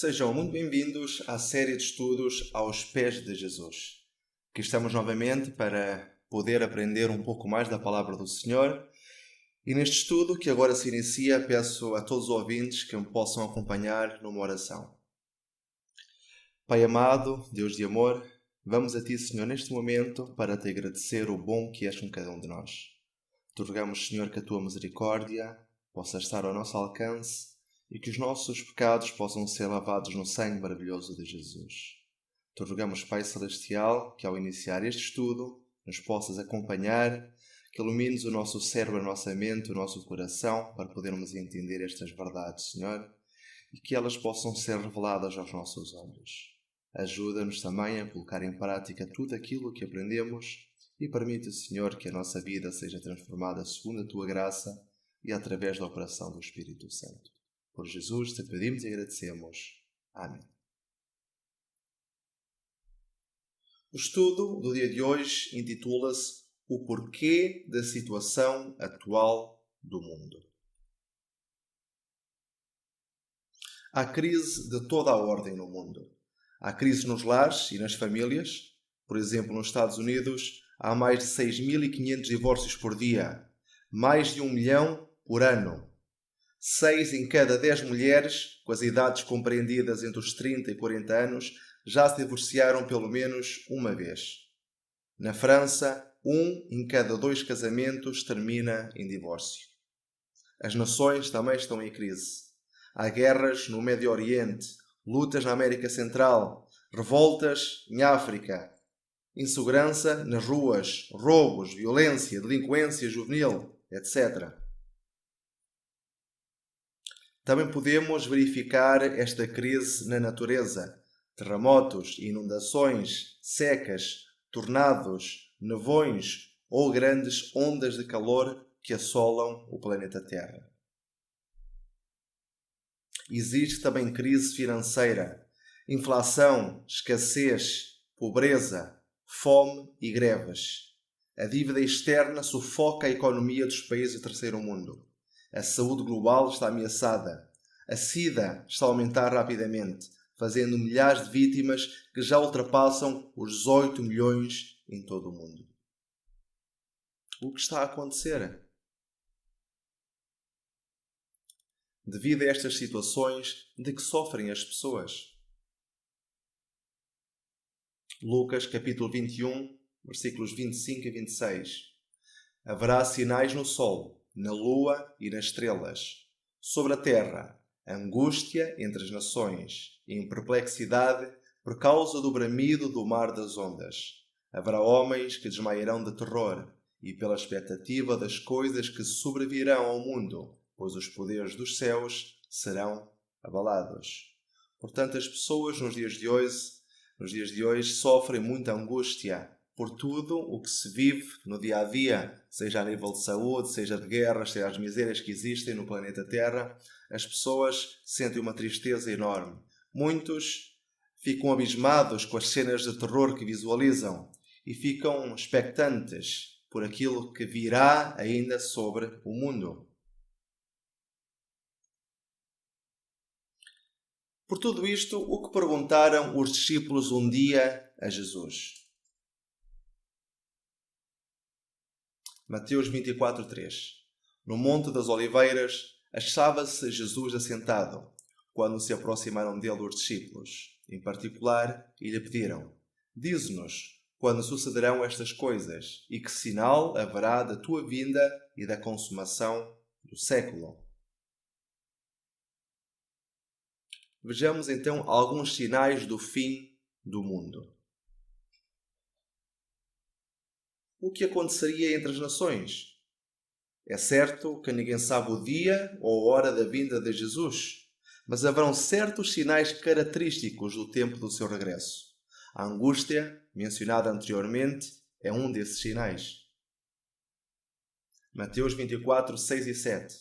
Sejam muito bem-vindos à série de estudos Aos Pés de Jesus. Aqui estamos novamente para poder aprender um pouco mais da Palavra do Senhor. E neste estudo que agora se inicia, peço a todos os ouvintes que me possam acompanhar numa oração. Pai amado, Deus de amor, vamos a Ti, Senhor, neste momento para Te agradecer o bom que és com cada um de nós. Te rogamos, Senhor, que a Tua misericórdia possa estar ao nosso alcance e que os nossos pecados possam ser lavados no sangue maravilhoso de Jesus. Te rogamos, Pai Celestial, que ao iniciar este estudo nos possas acompanhar, que ilumines o nosso cérebro, a nossa mente, o nosso coração, para podermos entender estas verdades, Senhor, e que elas possam ser reveladas aos nossos olhos. Ajuda-nos também a colocar em prática tudo aquilo que aprendemos e permite, Senhor, que a nossa vida seja transformada segundo a Tua graça e através da operação do Espírito Santo. Por Jesus te pedimos e agradecemos. Amém. O estudo do dia de hoje intitula-se O Porquê da Situação Atual do Mundo. Há crise de toda a ordem no mundo. Há crise nos lares e nas famílias. Por exemplo, nos Estados Unidos, há mais de 6.500 divórcios por dia, mais de 1 milhão por ano. 6 em cada 10 mulheres, com as idades compreendidas entre os 30 e 40 anos, já se divorciaram pelo menos uma vez. Na França, 1 em cada 2 casamentos termina em divórcio. As nações também estão em crise. Há guerras no Médio Oriente, lutas na América Central, revoltas em África, insegurança nas ruas, roubos, violência, delinquência juvenil, etc. Também podemos verificar esta crise na natureza. Terremotos, inundações, secas, tornados, nevões ou grandes ondas de calor que assolam o planeta Terra. Existe também crise financeira, inflação, escassez, pobreza, fome e greves. A dívida externa sufoca a economia dos países do terceiro mundo. A saúde global está ameaçada. A SIDA está a aumentar rapidamente, fazendo milhares de vítimas que já ultrapassam os 18 milhões em todo o mundo. O que está a acontecer? Devido a estas situações, de que sofrem as pessoas? Lucas capítulo 21, versículos 25 a 26. Haverá sinais no sol, na lua e nas estrelas. Sobre a terra, angústia entre as nações e em perplexidade por causa do bramido do mar das ondas. Haverá homens que desmaiarão de terror e pela expectativa das coisas que sobrevirão ao mundo, pois os poderes dos céus serão abalados. Portanto, as pessoas nos dias de hoje sofrem muita angústia por tudo o que se vive no dia a dia, seja a nível de saúde, seja de guerras, seja as misérias que existem no planeta Terra. As pessoas sentem uma tristeza enorme. Muitos ficam abismados com as cenas de terror que visualizam e ficam expectantes por aquilo que virá ainda sobre o mundo. Por tudo isto, o que perguntaram os discípulos um dia a Jesus? Mateus 24:3. No Monte das Oliveiras, achava-se Jesus assentado, quando se aproximaram dele os discípulos. Em particular, e lhe pediram: Dize-nos, quando sucederão estas coisas, e que sinal haverá da tua vinda e da consumação do século? Vejamos então alguns sinais do fim do mundo. O que aconteceria entre as nações? É certo que ninguém sabe o dia ou a hora da vinda de Jesus, mas haverão certos sinais característicos do tempo do seu regresso. A angústia, mencionada anteriormente, é um desses sinais. Mateus 24, 6 e 7.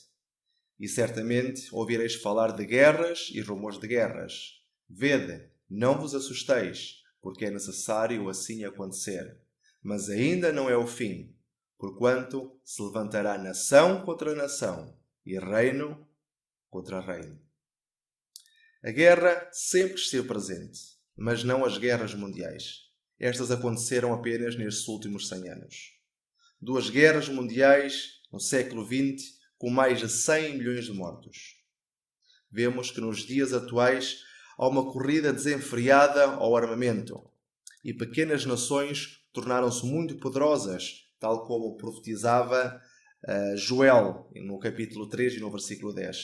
E certamente ouvireis falar de guerras e rumores de guerras. Vede, não vos assusteis, porque é necessário assim acontecer. Mas ainda não é o fim, porquanto se levantará nação contra nação e reino contra reino. A guerra sempre esteve presente, mas não as guerras mundiais. Estas aconteceram apenas nestes últimos 100 anos. 2 guerras mundiais no século XX, com mais de 100 milhões de mortos. Vemos que nos dias atuais há uma corrida desenfreada ao armamento e pequenas nações tornaram-se muito poderosas, tal como profetizava Joel no capítulo 3 e no versículo 10.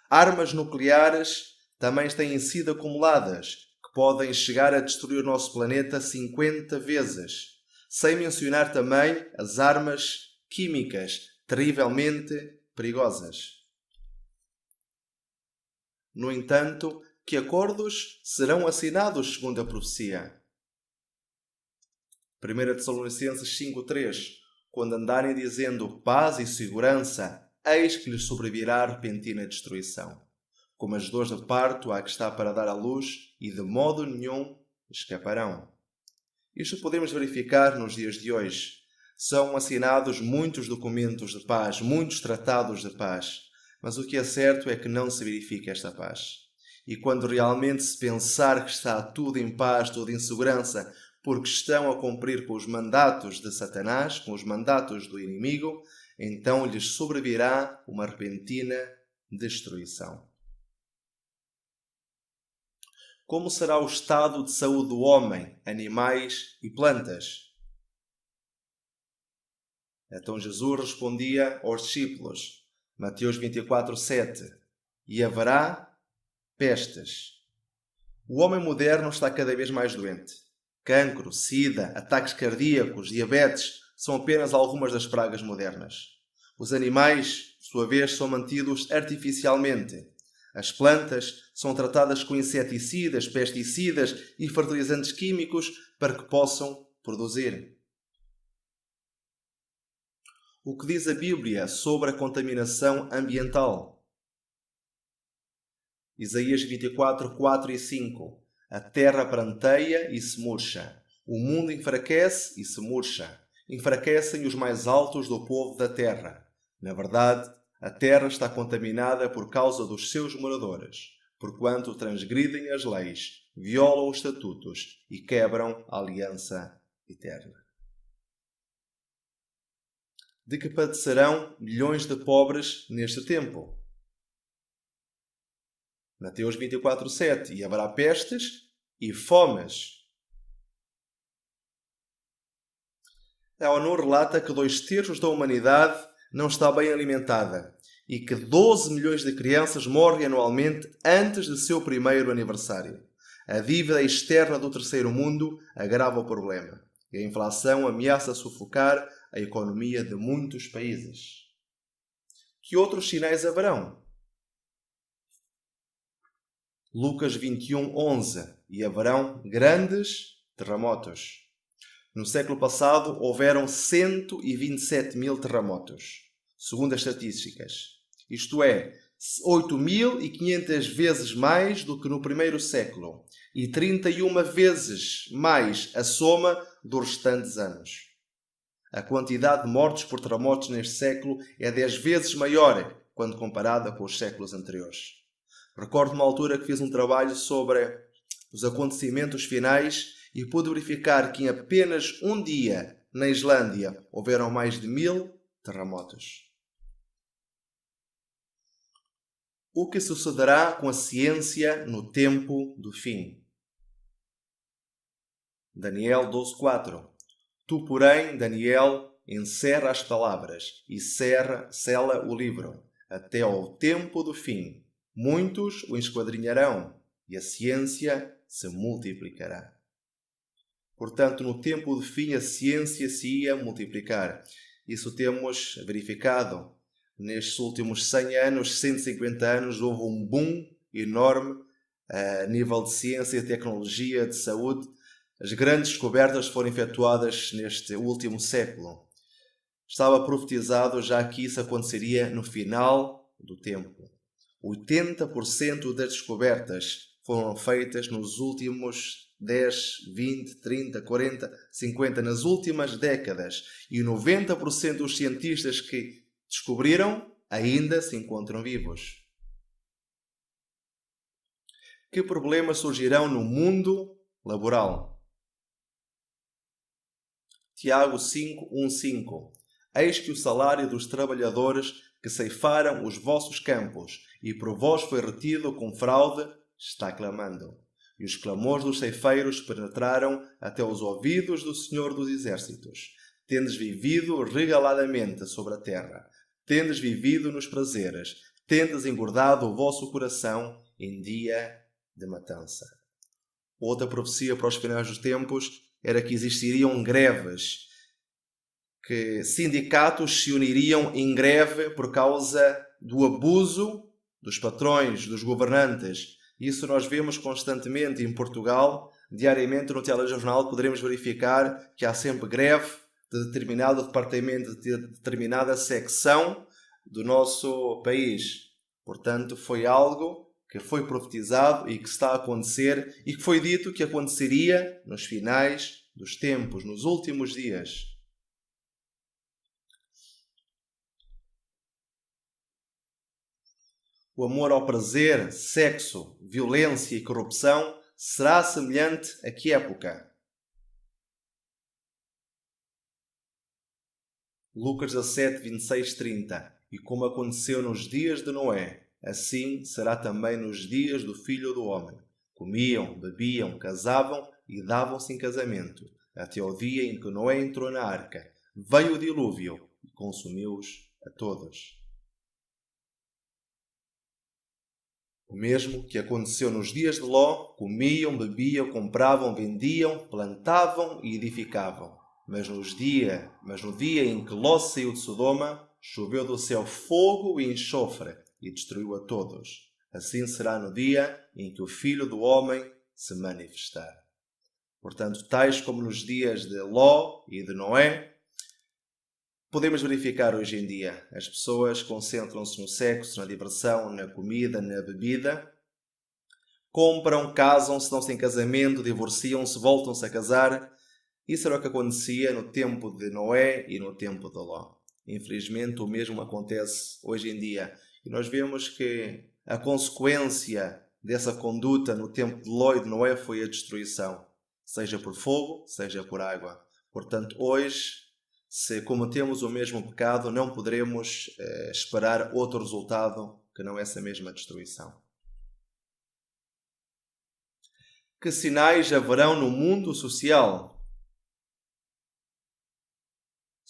Armas nucleares também têm sido acumuladas, que podem chegar a destruir o nosso planeta 50 vezes, sem mencionar também as armas químicas terrivelmente perigosas. No entanto, que acordos serão assinados segundo a profecia? 1 Tessalonicenses 5,3: Quando andarem dizendo paz e segurança, eis que lhes sobrevirá repentina destruição, como as dores de parto há que está para dar à luz, e de modo nenhum escaparão. Isto podemos verificar nos dias de hoje. São assinados muitos documentos de paz, muitos tratados de paz, mas o que é certo é que não se verifica esta paz. E quando realmente se pensar que está tudo em paz, tudo em segurança, porque estão a cumprir com os mandatos de Satanás, com os mandatos do inimigo, então lhes sobrevirá uma repentina destruição. Como será o estado de saúde do homem, animais e plantas? Então Jesus respondia aos discípulos, Mateus 24:7, e haverá pestes. O homem moderno está cada vez mais doente. Cancro, sida, ataques cardíacos, diabetes são apenas algumas das pragas modernas. Os animais, por sua vez, são mantidos artificialmente. As plantas são tratadas com inseticidas, pesticidas e fertilizantes químicos para que possam produzir. O que diz a Bíblia sobre a contaminação ambiental? Isaías 24, 4 e 5. A terra pranteia e se murcha. O mundo enfraquece e se murcha. Enfraquecem os mais altos do povo da terra. Na verdade, a terra está contaminada por causa dos seus moradores, porquanto transgridem as leis, violam os estatutos e quebram a aliança eterna. De que padecerão milhões de pobres neste tempo? Mateus 24:7. E haverá pestes e fomes. A ONU relata que 2/3 da humanidade não está bem alimentada e que 12 milhões de crianças morrem anualmente antes de seu primeiro aniversário. A dívida externa do terceiro mundo agrava o problema e a inflação ameaça sufocar a economia de muitos países. Que outros sinais haverão? Lucas 21:11. E haverão grandes terremotos. No século passado, houveram 127 mil terremotos, segundo as estatísticas. Isto é, 8.500 vezes mais do que no primeiro século e 31 vezes mais a soma dos restantes anos. A quantidade de mortos por terremotos neste século é 10 vezes maior quando comparada com os séculos anteriores. Recordo uma altura que fiz um trabalho sobre os acontecimentos finais e pude verificar que em apenas um dia, na Islândia, houveram mais de 1000 terremotos. O que sucederá com a ciência no tempo do fim? Daniel 12:4. Tu, porém, Daniel, encerra as palavras e sela o livro, até ao tempo do fim. Muitos o esquadrinharão e a ciência se multiplicará. Portanto, no tempo do fim, a ciência se ia multiplicar. Isso temos verificado. Nestes últimos 100 anos, 150 anos, houve um boom enorme a nível de ciência e tecnologia, de saúde. As grandes descobertas foram efetuadas neste último século. Estava profetizado já que isso aconteceria no final do tempo. 80% das descobertas foram feitas nos últimos 10, 20, 30, 40, 50, nas últimas décadas. E 90% dos cientistas que descobriram ainda se encontram vivos. Que problemas surgirão no mundo laboral? Tiago 5:1-5. Eis que o salário dos trabalhadores que ceifaram os vossos campos e por vós foi retido com fraude, está clamando. E os clamores dos ceifeiros penetraram até os ouvidos do Senhor dos Exércitos. Tendes vivido regaladamente sobre a terra, tendes vivido nos prazeres, tendes engordado o vosso coração em dia de matança. Outra profecia para os finais dos tempos era que existiriam greves, que sindicatos se uniriam em greve por causa do abuso dos patrões, dos governantes. Isso nós vemos constantemente em Portugal. Diariamente no telejornal poderemos verificar que há sempre greve de determinado departamento, de determinada secção do nosso país. Portanto, foi algo que foi profetizado e que está a acontecer e que foi dito que aconteceria nos finais dos tempos, nos últimos dias. O amor ao prazer, sexo, violência e corrupção será semelhante a que época? Lucas 17, 26, 30. E como aconteceu nos dias de Noé, assim será também nos dias do Filho do Homem. Comiam, bebiam, casavam e davam-se em casamento, até ao dia em que Noé entrou na arca. Veio o dilúvio e consumiu-os a todos. O mesmo que aconteceu nos dias de Ló: comiam, bebiam, compravam, vendiam, plantavam e edificavam. Mas no dia em que Ló saiu de Sodoma, choveu do céu fogo e enxofre e destruiu a todos. Assim será no dia em que o Filho do Homem se manifestar. Portanto, tais como nos dias de Ló e de Noé, podemos verificar hoje em dia. As pessoas concentram-se no sexo, na diversão, na comida, na bebida. Compram, casam-se, dão-se em casamento, divorciam-se, voltam-se a casar. Isso era o que acontecia no tempo de Noé e no tempo de Ló. Infelizmente, o mesmo acontece hoje em dia. E nós vemos que a consequência dessa conduta no tempo de Ló e de Noé foi a destruição, seja por fogo, seja por água. Portanto, hoje, se cometemos o mesmo pecado, não poderemos esperar outro resultado que não essa mesma destruição. Que sinais haverão no mundo social?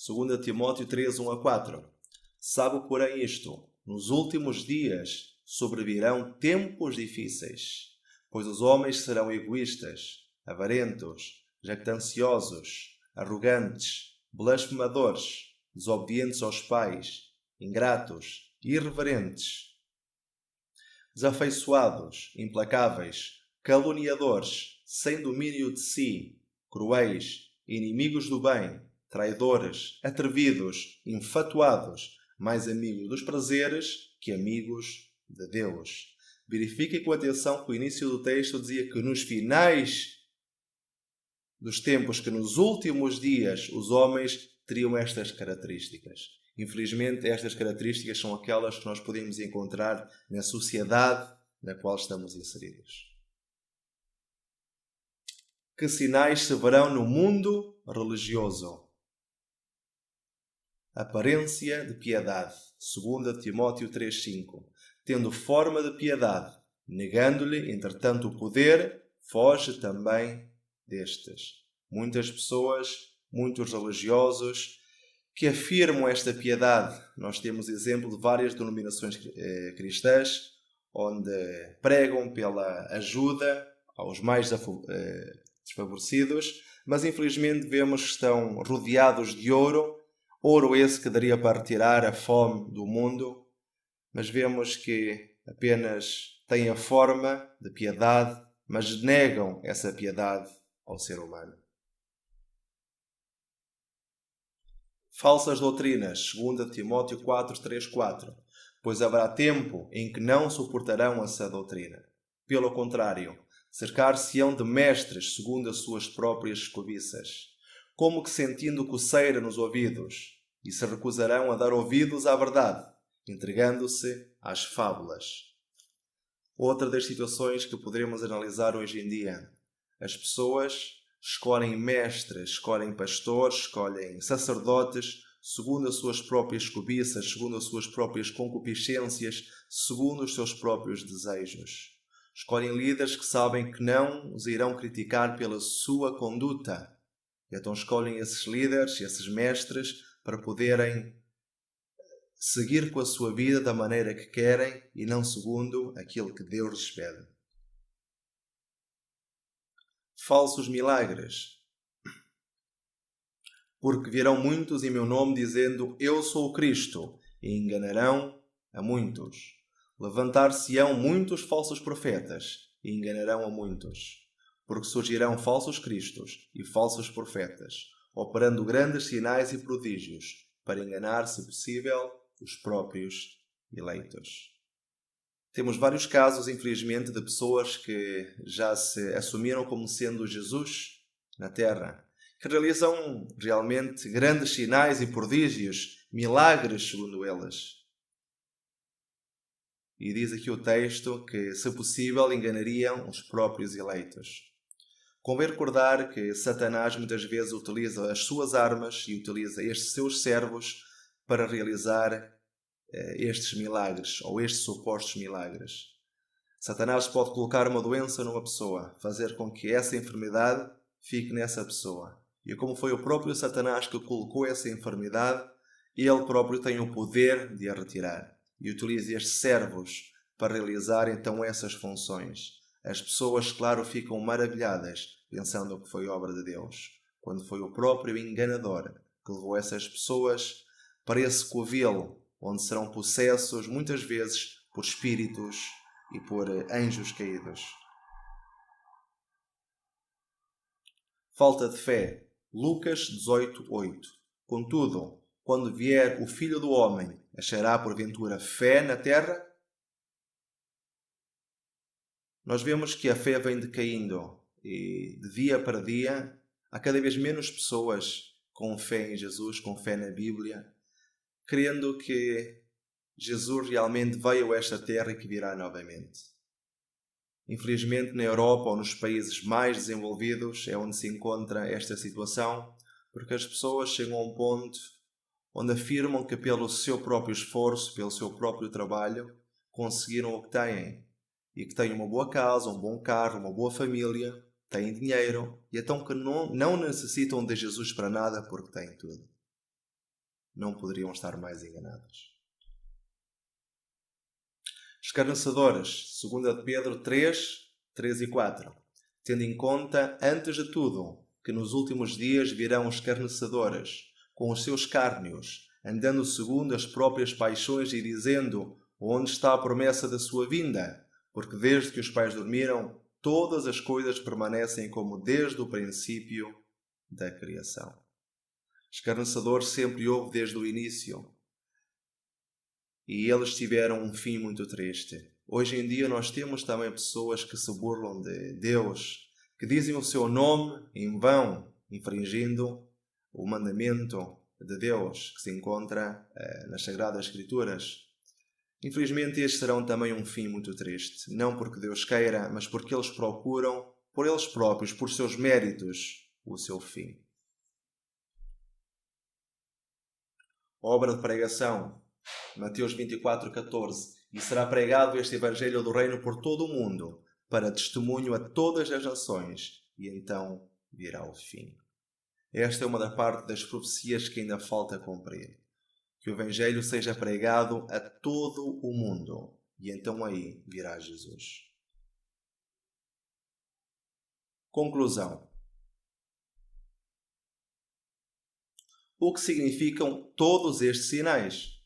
2 Timóteo 3, 1-4. Sabe, porém, isto: nos últimos dias sobrevirão tempos difíceis, pois os homens serão egoístas, avarentos, jactanciosos, arrogantes, blasfemadores, desobedientes aos pais, ingratos, irreverentes, desafeiçoados, implacáveis, caluniadores, sem domínio de si, cruéis, inimigos do bem, traidores, atrevidos, infatuados, mais amigos dos prazeres que amigos de Deus. Verifiquem com atenção que o início do texto dizia que nos finais dos tempos, que nos últimos dias, os homens teriam estas características. Infelizmente, estas características são aquelas que nós podemos encontrar na sociedade na qual estamos inseridos. Que sinais se verão no mundo religioso? Aparência de piedade. 2 Timóteo 3,5. Tendo forma de piedade, negando-lhe, entretanto, o poder, foge também destes. Muitas pessoas, muitos religiosos, que afirmam esta piedade. Nós temos exemplo de várias denominações cristãs, onde pregam pela ajuda aos mais desfavorecidos, mas infelizmente vemos que estão rodeados de ouro esse que daria para retirar a fome do mundo, mas vemos que apenas têm a forma de piedade, mas negam essa piedade ao ser humano. Falsas doutrinas, 2 Timóteo 4, 3, 4. Pois haverá tempo em que não suportarão essa doutrina. Pelo contrário, cercar-se-ão de mestres segundo as suas próprias cobiças, como que sentindo coceira nos ouvidos, e se recusarão a dar ouvidos à verdade, entregando-se às fábulas. Outra das situações que poderemos analisar hoje em dia. As pessoas escolhem mestres, escolhem pastores, escolhem sacerdotes, segundo as suas próprias cobiças, segundo as suas próprias concupiscências, segundo os seus próprios desejos. Escolhem líderes que sabem que não os irão criticar pela sua conduta. E então escolhem esses líderes, esses mestres, para poderem seguir com a sua vida da maneira que querem e não segundo aquilo que Deus lhes pede. Falsos milagres. Porque virão muitos em meu nome dizendo, eu sou o Cristo, e enganarão a muitos. Levantar-se-ão muitos falsos profetas, e enganarão a muitos. Porque surgirão falsos cristos e falsos profetas, operando grandes sinais e prodígios, para enganar, se possível, os próprios eleitos. Temos vários casos, infelizmente, de pessoas que já se assumiram como sendo Jesus na Terra, que realizam realmente grandes sinais e prodígios, milagres, segundo elas. E diz aqui o texto que, se possível, enganariam os próprios eleitos. Convém recordar que Satanás muitas vezes utiliza as suas armas e utiliza estes seus servos para realizar estes milagres ou estes supostos milagres. Satanás pode colocar uma doença numa pessoa, fazer com que essa enfermidade fique nessa pessoa. E como foi o próprio Satanás que colocou essa enfermidade, ele próprio tem o poder de a retirar. E utiliza estes servos para realizar então essas funções. As pessoas, claro, ficam maravilhadas pensando que foi obra de Deus, quando foi o próprio enganador que levou essas pessoas para esse covil, onde serão possessos muitas vezes por espíritos e por anjos caídos. Falta de fé. Lucas 18:8. Contudo, quando vier o Filho do Homem, achará porventura fé na terra? Nós vemos que a fé vem decaindo e de dia para dia há cada vez menos pessoas com fé em Jesus, com fé na Bíblia, crendo que Jesus realmente veio a esta terra e que virá novamente. Infelizmente, na Europa ou nos países mais desenvolvidos é onde se encontra esta situação, porque as pessoas chegam a um ponto onde afirmam que pelo seu próprio esforço, pelo seu próprio trabalho, conseguiram o que têm. E que têm uma boa casa, um bom carro, uma boa família, têm dinheiro, e então que não necessitam de Jesus para nada porque têm tudo. Não poderiam estar mais enganados. Escarnecedores, 2 Pedro 3, 3 e 4. Tendo em conta, antes de tudo, que nos últimos dias virão escarnecedores, com os seus escárnios, andando segundo as próprias paixões e dizendo, onde está a promessa da sua vinda? Porque desde que os pais dormiram, todas as coisas permanecem como desde o princípio da criação. Escarnecedor sempre houve desde o início. E eles tiveram um fim muito triste. Hoje em dia nós temos também pessoas que se burlam de Deus, que dizem o seu nome em vão, infringindo o mandamento de Deus que se encontra nas Sagradas Escrituras. Infelizmente estes terão também um fim muito triste. Não porque Deus queira, mas porque eles procuram, por eles próprios, por seus méritos, o seu fim. Obra de pregação. Mateus 24:14. E será pregado este Evangelho do Reino por todo o mundo, para testemunho a todas as nações, e então virá o fim. Esta é uma da parte das profecias que ainda falta cumprir. Que o Evangelho seja pregado a todo o mundo, e então aí virá Jesus. Conclusão. O que significam todos estes sinais?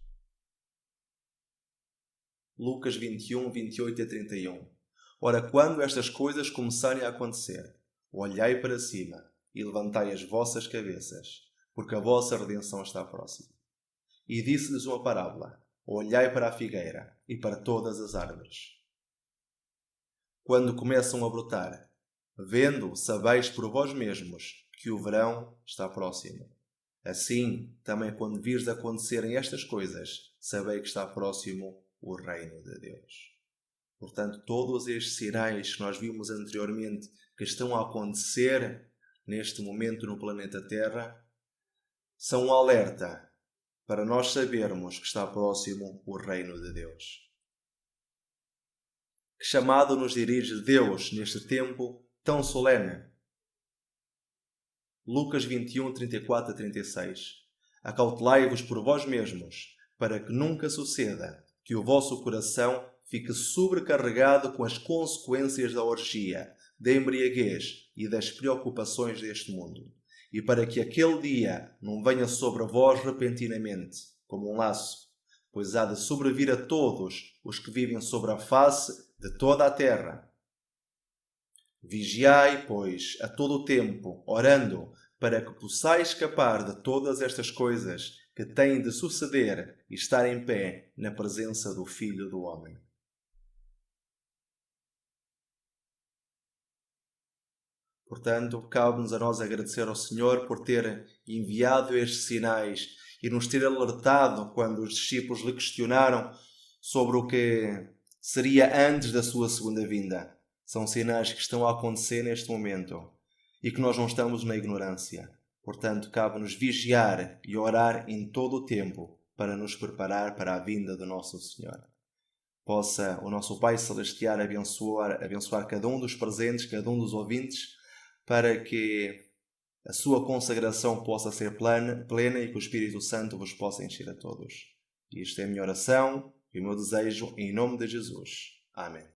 Lucas 21, 28 a 31. Ora, quando estas coisas começarem a acontecer, olhai para cima e levantai as vossas cabeças, porque a vossa redenção está próxima. E disse-lhes uma parábola: olhai para a figueira e para todas as árvores. Quando começam a brotar, vendo, sabeis por vós mesmos que o verão está próximo. Assim, também quando vires acontecerem estas coisas, sabei que está próximo o reino de Deus. Portanto, todos estes sinais que nós vimos anteriormente que estão a acontecer neste momento no planeta Terra são um alerta para nós sabermos que está próximo o reino de Deus. Que chamado nos dirige Deus neste tempo tão solene? Lucas 21, 34 a 36. Acautelai-vos por vós mesmos, para que nunca suceda que o vosso coração fique sobrecarregado com as consequências da orgia, da embriaguez e das preocupações deste mundo, e para que aquele dia não venha sobre vós repentinamente, como um laço, pois há de sobrevir a todos os que vivem sobre a face de toda a terra. Vigiai, pois, a todo o tempo, orando, para que possais escapar de todas estas coisas que têm de suceder e estar em pé na presença do Filho do Homem. Portanto, cabe-nos a nós agradecer ao Senhor por ter enviado estes sinais e nos ter alertado quando os discípulos lhe questionaram sobre o que seria antes da sua segunda vinda. São sinais que estão a acontecer neste momento e que nós não estamos na ignorância. Portanto, cabe-nos vigiar e orar em todo o tempo para nos preparar para a vinda do nosso Senhor. Possa o nosso Pai Celestial abençoar cada um dos presentes, cada um dos ouvintes, para que a sua consagração possa ser plena e que o Espírito Santo vos possa encher a todos. E esta é a minha oração e o meu desejo em nome de Jesus. Amém.